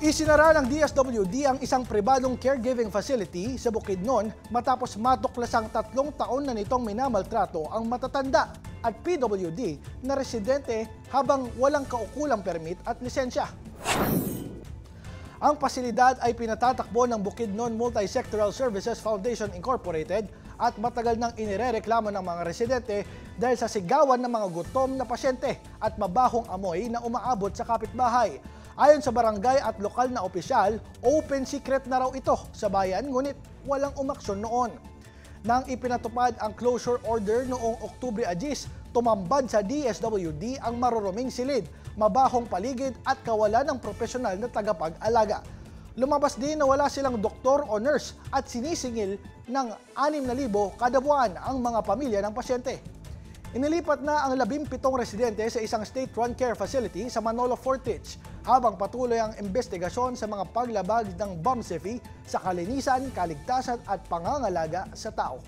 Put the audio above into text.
Isinara ng DSWD ang isang pribadong caregiving facility sa Bukidnon matapos matuklasang 3 taon na nitong minamaltrato ang matatanda at PWD na residente habang walang kaukulang permit at lisensya. Ang pasilidad ay pinatatakbo ng Bukidnon Multi-Sectoral Services Foundation Incorporated at matagal nang inirereklamo ng mga residente dahil sa sigawan ng mga gutom na pasyente at mabahong amoy na umaabot sa kapitbahay. Ayon sa barangay at lokal na opisyal, open secret na raw ito sa bayan ngunit walang umaksyon noon. Nang ipinatupad ang closure order noong Oktubre 10, tumambad sa DSWD ang maruruming silid, mabahong paligid at kawalan ng profesional na tagapag-alaga. Lumabas din na wala silang doktor o nurse at sinisingil ng 6,000 kada buwan ang mga pamilya ng pasyente. Inilipat na ang 17 residente sa isang state-run care facility sa Manolo Fortich habang patuloy ang investigasyon sa mga paglabag ng BAMSEFI sa kalinisan, kaligtasan at pangangalaga sa tao.